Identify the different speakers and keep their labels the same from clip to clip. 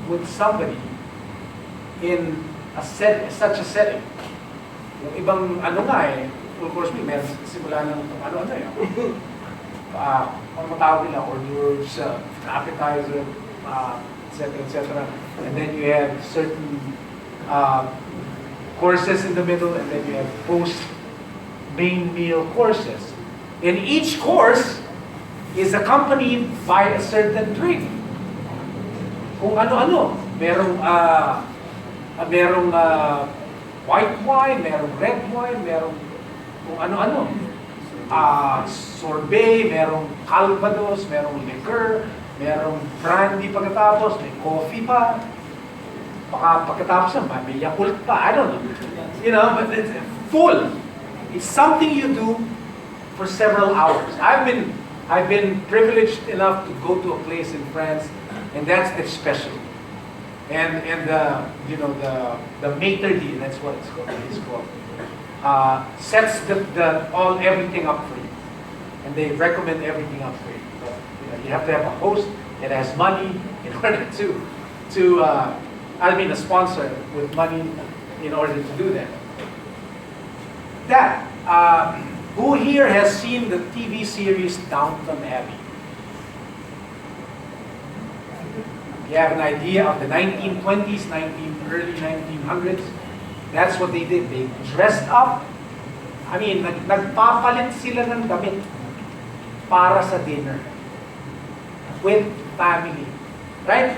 Speaker 1: with somebody in such a setting. Yung ibang ano nga of course, meron simula ng ano ano matawag nila, hors d'oeuvres, appetizer, etc. And then you have certain courses in the middle, and then you have post-main meal courses. And each course is accompanied by a certain drink. Kung ano-ano. Merong white wine, merong red wine, merong kung ano-ano. Sorbet, merong calvados, merong liquor, merong brandy pagkatapos, may coffee pa. Baka pagkatapos yan, may Yakult pa. I don't know. You know, but it's full. It's something you do for several hours. I've been privileged enough to go to a place in France, and that's the specialty. And the maître d', that's what it's called. Sets everything up for you, and they recommend everything up for you. But you have to have a host that has money in order a sponsor with money in order to do that. Who here has seen the TV series Downton Abbey? You have an idea of the 1920s, early 1900s. That's what they did. They dressed up. Nagpapalit sila ng damit para sa dinner with family. Right?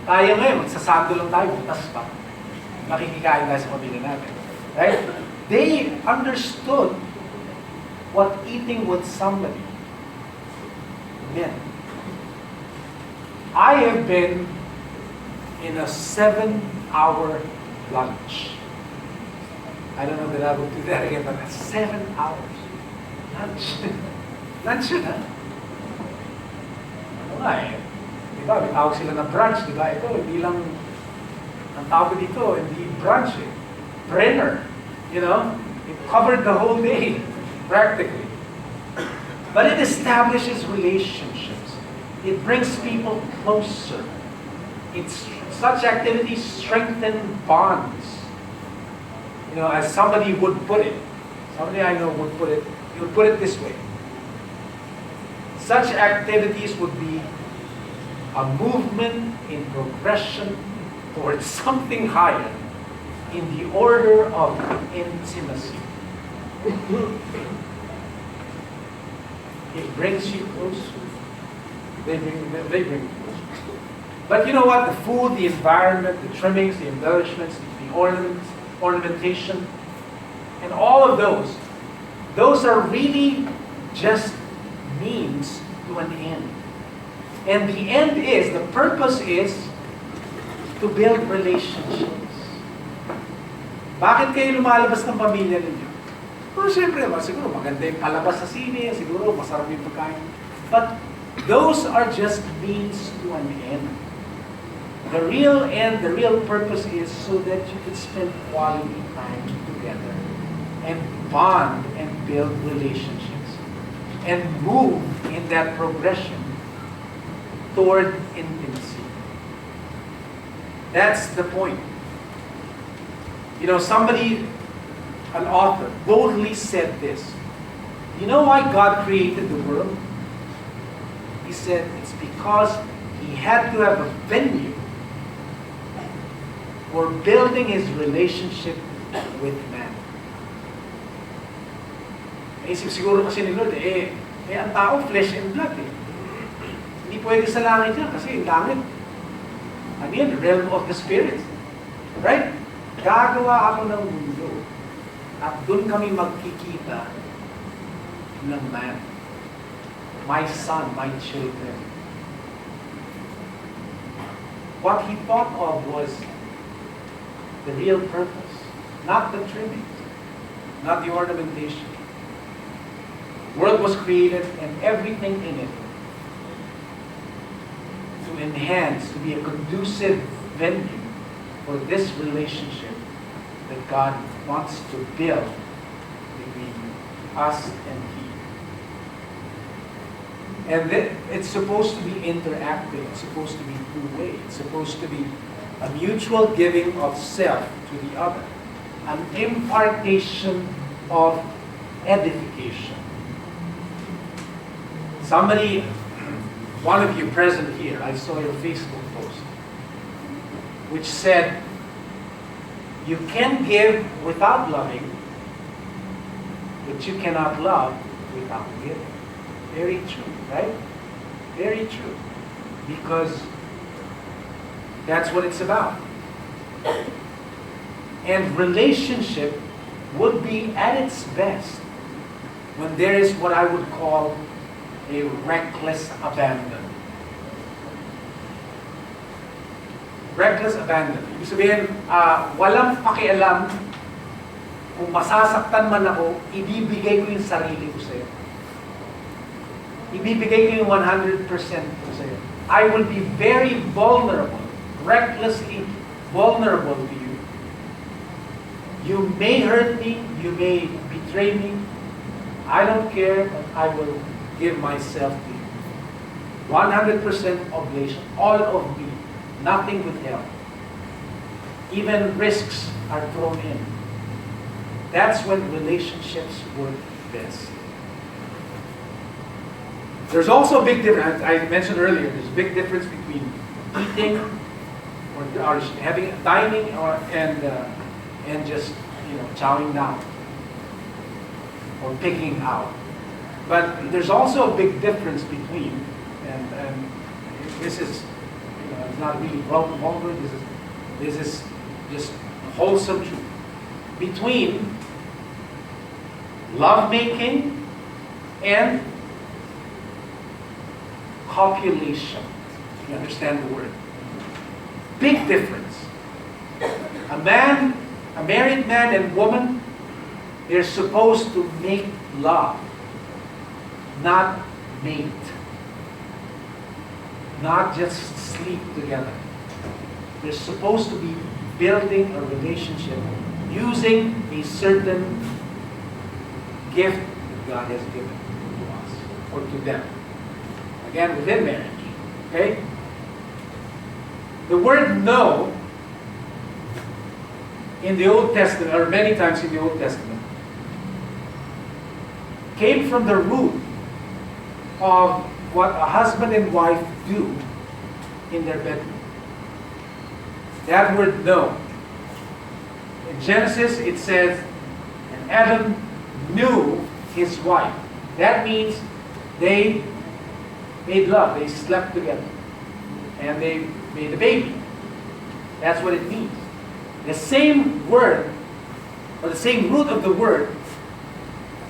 Speaker 1: Tayo ngayon, magsasando lang tayo, butas pa. Makikikain tayo sa pamilya natin. Right? They understood what eating with somebody meant. I have been in a 7-hour lunch. I don't know that I will do that again, but that's 7 hours. Lunch. Lunch yun, ha? Ano nga diba, may tawag sila na brunch, diba? Ito, hindi lang, ang tawag dito, hindi brunch eh. Brenner. You know? It covered the whole day, practically. But it establishes relationships. It brings people closer. Such activities strengthen bonds. You know, as somebody would put it, somebody I know would put it, he would put it this way. Such activities would be a movement in progression towards something higher in the order of intimacy. It brings you closer. They bring you closer. But you know what? The food, the environment, the trimmings, the embellishments, the ornamentation, and all of those are really just means to an end. And the end is, the purpose is to build relationships. Bakit kayo lumalabas ng pamilya ninyo? Well, siyempre, siguro maganda yung palabas sa sine, siguro masarap yung pagkain. But those are just means to an end. The real end, the real purpose is so that you can spend quality time together and bond and build relationships and move in that progression toward intimacy. That's the point. You know, an author, boldly said this. You know why God created the world? He said it's because He had to have a venue for building His relationship with man. Isip siguro kasi ni Lord, ang tao flesh and blood eh. Hindi pwede sa langit yan kasi langit. Ano yan? Realm of the spirit. Right? Gagawa ako ng mundo at doon kami magkikita ng man. My son, my children. What He thought of was the real purpose, not the trimmings, not the ornamentation. The world was created and everything in it to enhance, to be a conducive venue for this relationship that God wants to build between us and He. And it's supposed to be interactive. It's supposed to be two-way. It's supposed to be a mutual giving of self to the other. An impartation of edification. Somebody, one of you present here, I saw your Facebook post, which said, you can give without loving, but you cannot love without giving. Very true, right? Very true. Because that's what it's about. And relationship would be at its best when there is what I would call a reckless abandon. Reckless abandon. Ibig sabihin, walang pakialam kung masasaktan man ako, ibibigay ko yung sarili ko sa'yo. Ibibigay ko yung 100% ko sa'yo. I will be very vulnerable, recklessly vulnerable to you. You may hurt me, you may betray me. I don't care, but I will give myself to you. 100% oblation, all of me, nothing withheld. Even risks are thrown in. That's when relationships work best. There's also a big difference, I mentioned earlier, there's a big difference between eating or having dining and just chowing down or picking out. But there's also a big difference between, and this is it's not really vulgar, this is just wholesome truth, between lovemaking and copulation. You understand the word? Big difference. A married man and woman, they're supposed to make love, not mate. Not just sleep together. They're supposed to be building a relationship using a certain gift that God has given to us or to them. Again, within marriage. Okay? The word no in the Old Testament, or many times in the Old Testament, came from the root of what a husband and wife do in their bedroom. That word no. In Genesis it says, and Adam knew his wife. That means they made love, they slept together, and they made a baby. That's what it means. The same word, or the same root of the word,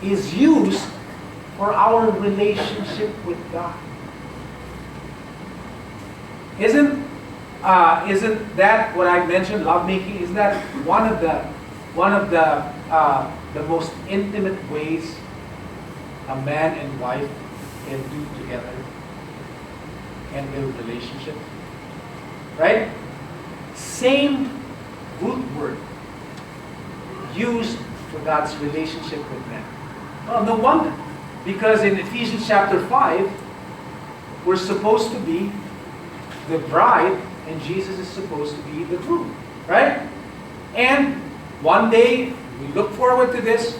Speaker 1: is used for our relationship with God. Isn't that what I mentioned, lovemaking? Isn't that one of the most intimate ways a man and wife can do together and build relationship? Right? Same root word used for God's relationship with man. Well, no wonder. Because in Ephesians chapter 5, we're supposed to be the bride and Jesus is supposed to be the groom. Right? And one day, we look forward to this,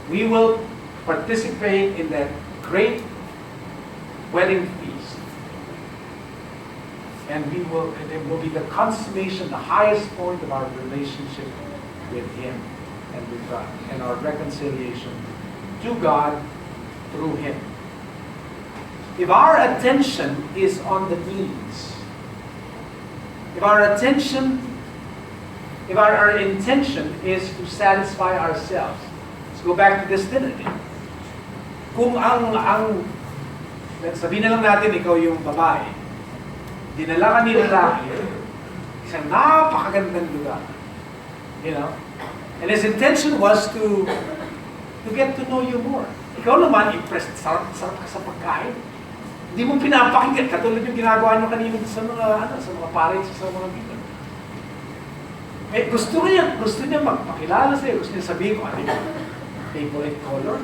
Speaker 1: we will participate in that great wedding feast. And it will be the consummation, the highest point of our relationship with Him and with God, and our reconciliation to God through Him. If our attention is on the needs, if our intention is to satisfy ourselves, let's go back to this dinner again. Kung sabihin na lang natin, ikaw yung babae, dinala ka ni lalaki, isang napakagandang lugar. You know? And his intention was to get to know you more. Ikaw naman, impressed, sarap ka sa pagkain. Hindi mo pinapakinggan, katulad yung ginagawa nyo kanina sa mga parents, sa mga people. Eh, gusto niya magpakilala sa'yo, gusto niya sabihin ko, ano yung favorite color?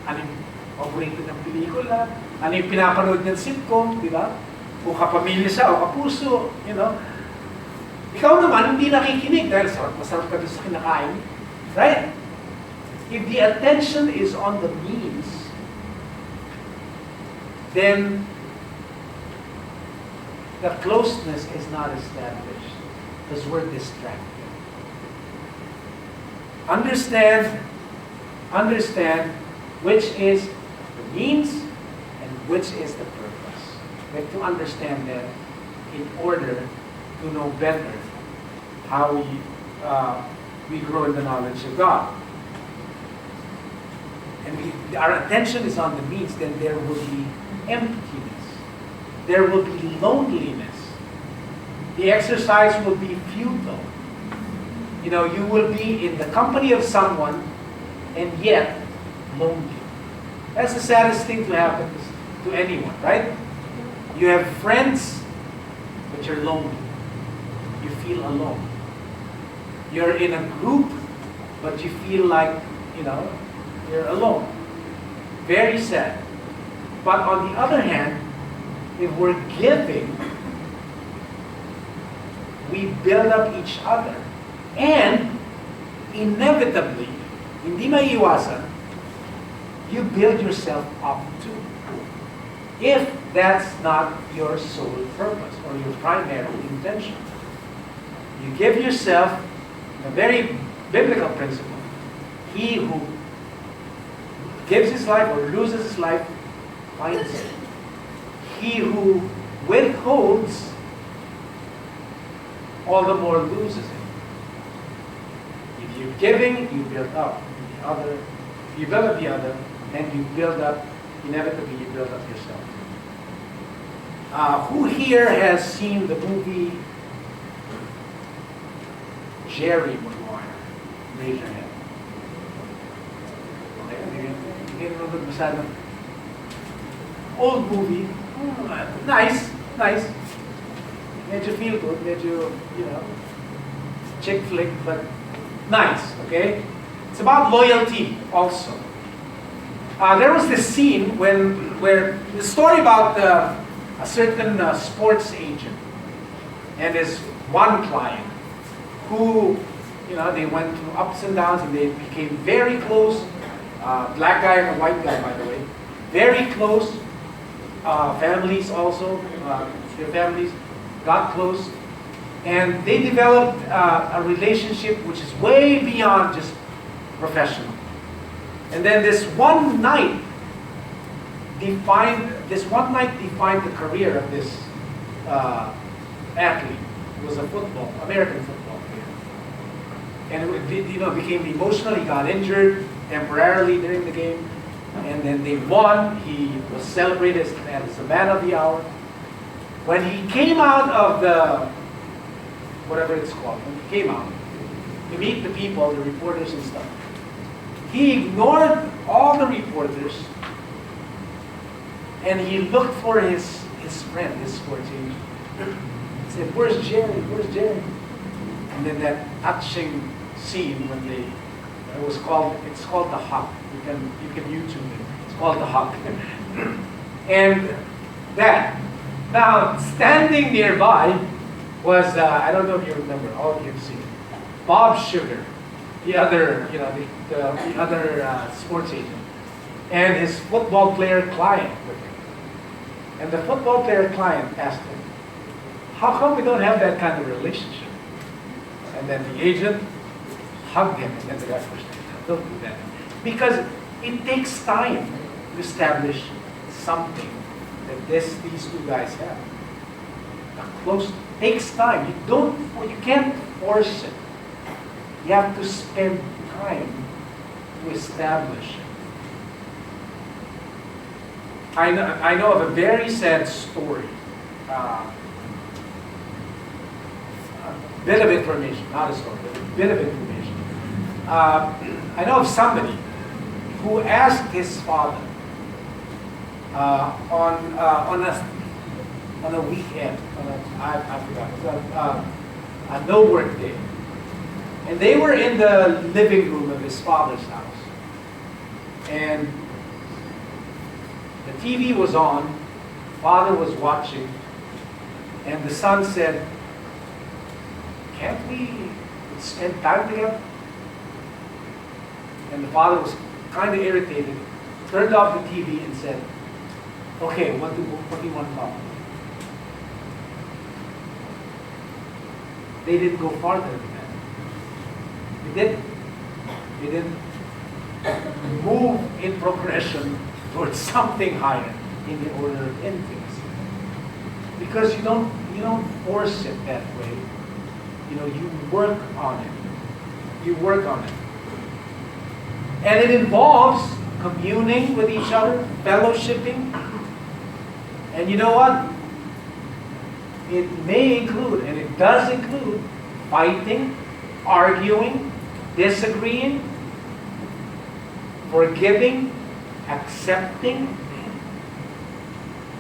Speaker 1: Ano paborito ng pelikula, ano yung pinapanood ng sitcom, di ba? O kapamilya siya, o kapuso, you know. Ikaw naman, hindi nakikinig dahil masarap ka sa kinakain. Right? If the attention is on the means, then the closeness is not established because we're distracted. Understand which is the means and which is the purpose. We have to understand that in order to know better how we grow in the knowledge of God. And our attention is on the means, then there will be emptiness. There will be loneliness. The exercise will be futile. You know, you will be in the company of someone and yet lonely. That's the saddest thing to happen to anyone, right? You have friends, but you're lonely. You feel alone. You're in a group, but you feel like, you know, you're alone. Very sad. But on the other hand, if we're giving, we build up each other. And inevitably, hindi maiiwasan, you build yourself up too. If that's not your sole purpose or your primary intention. You give yourself a very biblical principle. He who gives his life or loses his life finds it. He who withholds all the more loses it. If you're giving, you build up the other. If you build up the other, then you build up, inevitably you build up yourself. Who here has seen the movie Jerry Maguire? Raise your hand. Okay, old movie. Nice. Medyo feel good, medyo, you know, chick flick, but nice, okay? It's about loyalty also. There was this scene where the story about a certain sports agent and his one client who, you know, they went through ups and downs and they became very close. Black guy and a white guy, by the way. Very close. Families also, their families got close. And they developed a relationship which is way beyond just professional. And then this one night defined the career of this athlete. It was a American football player. And it, you know, became emotional. He got injured temporarily during the game. And then they won. He was celebrated as the man of the hour. When he came out of the, whatever it's called, when he came out to meet the people, the reporters and stuff, he ignored all the reporters and he looked for his friend, his sports agent. He said, "Where's Jerry? Where's Jerry?" And then that touching scene when it's called The Hug. You can YouTube it. It's called The Hug. And that. Now, standing nearby was, I don't know if you remember, all of you have seen it, Bob Sugar, the other, you know, the other sports agent, and his football player client with him. And the football player client asked him, "How come we don't have that kind of relationship?" And then the agent hugged him, and then the guy pushed him. Don't do that. Because it takes time to establish something that these two guys have. Close takes time. You can't force it. You have to spend time to establish it. I know of a very sad story. A bit of information, not a story, but a bit of information. I know of somebody who asked his father on a weekend, I forgot, a no work day, and they were in the living room of his father's house, and TV was on, Father was watching, and the son said, "Can't we spend time together?" And the father was kind of irritated, turned off the TV and said, "Okay, what do you want to talk about?" They didn't go farther than that. They didn't move in progression towards something higher in the order of intimacy. Because you don't force it that way. You work on it. You work on it. And it involves communing with each other, fellowshipping. And you know what? It may include, and it does include, fighting, arguing, disagreeing, forgiving, accepting.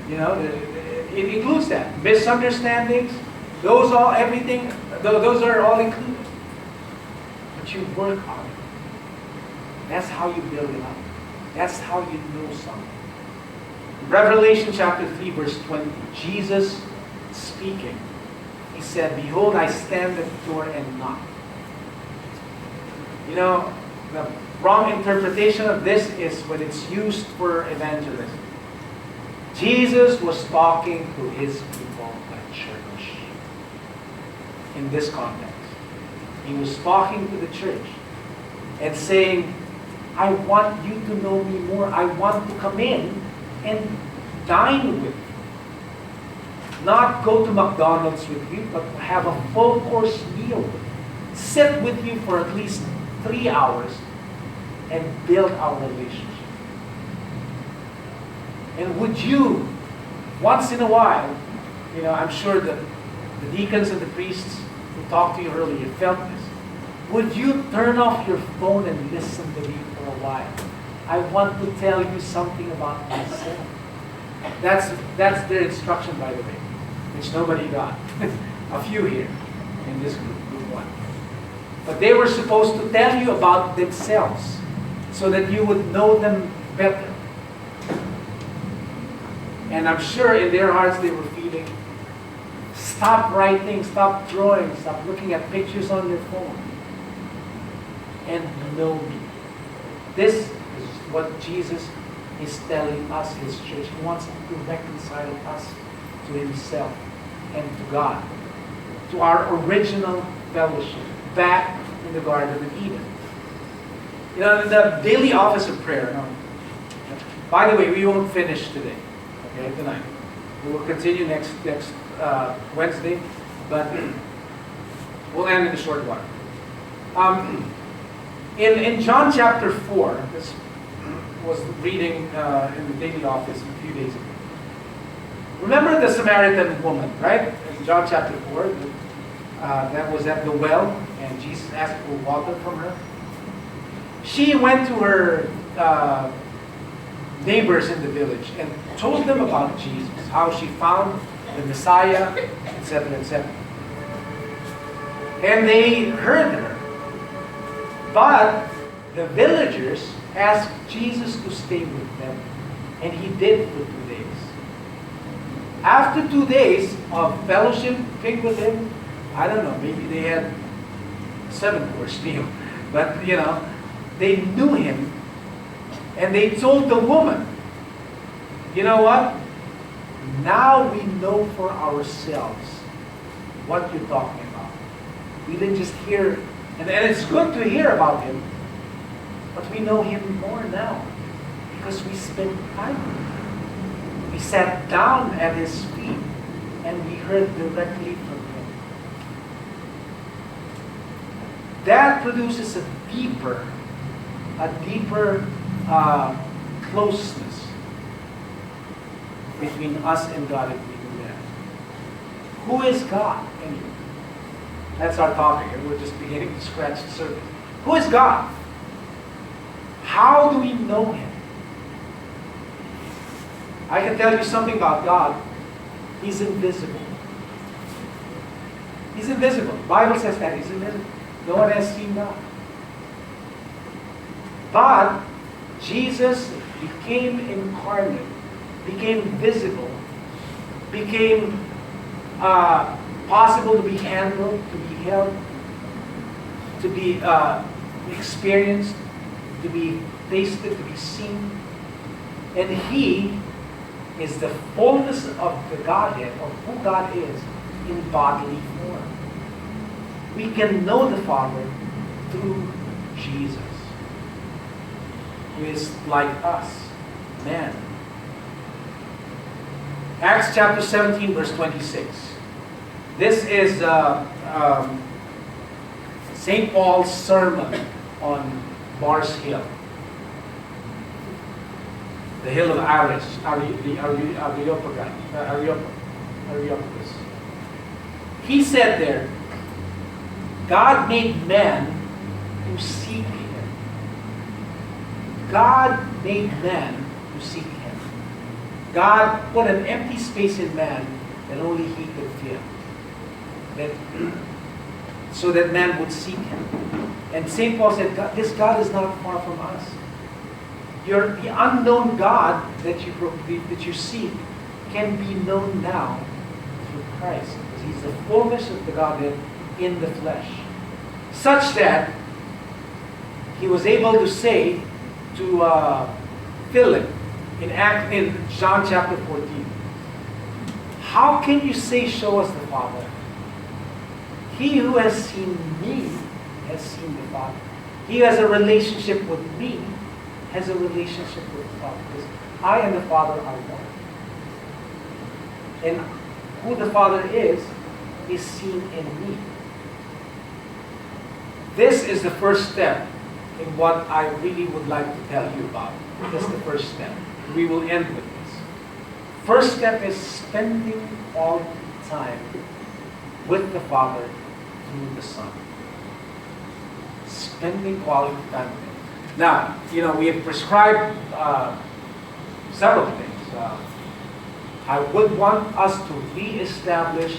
Speaker 1: It includes that. Misunderstandings, those are all included. But you work on it. That's how you build it up. That's how you know something. Revelation chapter 3, verse 20. Jesus speaking. He said, "Behold, I stand at the door and knock." The wrong interpretation of this is when it's used for evangelism. Jesus was talking to his people, the church. In this context. He was talking to the church and saying, "I want you to know me more. I want to come in and dine with you. Not go to McDonald's with you, but have a full course meal with you. Sit with you for at least 3 hours and build our relationship." And would you, once in a while, I'm sure that the deacons and the priests who talked to you earlier felt this. Would you turn off your phone and listen to me for a while? I want to tell you something about myself. That's their instruction, by the way, which nobody got. A few here in this group 1. But they were supposed to tell you about themselves so that you would know them better. And I'm sure in their hearts they were feeling, stop writing, stop drawing, stop looking at pictures on your phone. And know me. This is what Jesus is telling us, his church. He wants to reconcile us to himself and to God, to our original fellowship, back in the Garden of Eden. The daily office of prayer. By the way, we won't finish today, okay, tonight. We will continue next Wednesday, but we'll end in a short while. In John chapter 4, this was reading in the daily office a few days ago. Remember the Samaritan woman, right? In John chapter 4, that was at the well, and Jesus asked for water from her. She went to her neighbors in the village and told them about Jesus, how she found the Messiah, etc., etc. And they heard her. But the villagers asked Jesus to stay with them, and he did for 2 days. After 2 days of fellowshipping with him, I don't know, maybe they had 7-course meal, but they knew him, and they told the woman, "You know what? Now we know for ourselves what you're talking about. We didn't just hear, and it's good to hear about him, but we know him more now because we spent time with him. We sat down at his feet and we heard directly from him." That produces a deeper closeness between us and God if we do that. Who is God anyway? That's our topic, and we're just beginning to scratch the surface. Who is God? How do we know him? I can tell you something about God. He's invisible. He's invisible. The Bible says that he's invisible. No one has seen God. But Jesus became incarnate became visible, became possible to be handled, to be held, to be experienced, to be tasted, to be seen. And He is the fullness of the Godhead, of who God is, in bodily form. We can know the Father through Jesus, who is like us, man. Acts chapter 17, verse 26. This is St. Paul's sermon on Mars Hill, the hill of Areopagus. He said there, God made man to seek Him. God made man to seek Him. God put an empty space in man that only He could fill, so that man would seek Him. And St. Paul said, this God is not far from us. The unknown God that you seek can be known now through Christ, because He's the fullness of the Godhead in the flesh, such that He was able to say to Philip in John chapter 14, how can you say, show us the Father? He who has seen me has seen the Father. He who has a relationship with me has a relationship with the Father, because I and the Father are one. And who the Father is seen in me. This is the first step in what I really would like to tell you about. This is the first step. We will end with this. First step is spending all time with the Father through the Son. Spending quality time with Him. Now, we have prescribed several things. I would want us to re-establish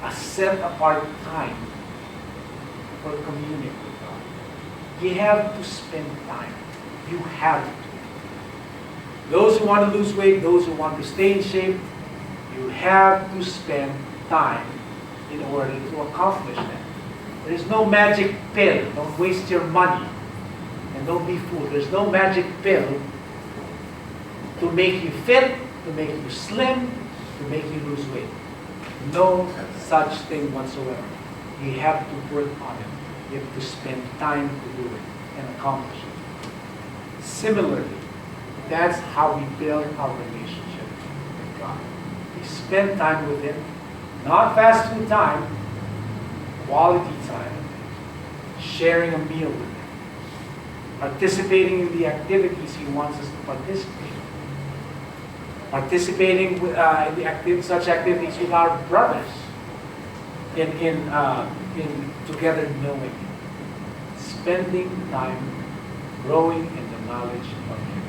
Speaker 1: a set-apart time for communion with God. You have to spend time. You have to. Those who want to lose weight, those who want to stay in shape, you have to spend time in order to accomplish that. There is no magic pill. Don't waste your money. And don't be fooled. There's no magic pill to make you fit, to make you slim, to make you lose weight. No such thing whatsoever. You have to work on it. You have to spend time to do it and accomplish it. Similarly, that's how we build our relationship with God. We spend time with Him, not fast food time, quality time, sharing a meal with Him, participating in the activities He wants us to participate in, participating in such activities with our brothers, in together knowing Him, spending time growing in the knowledge of Him.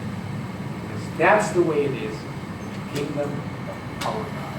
Speaker 1: Because that's the way it is, the kingdom of our God.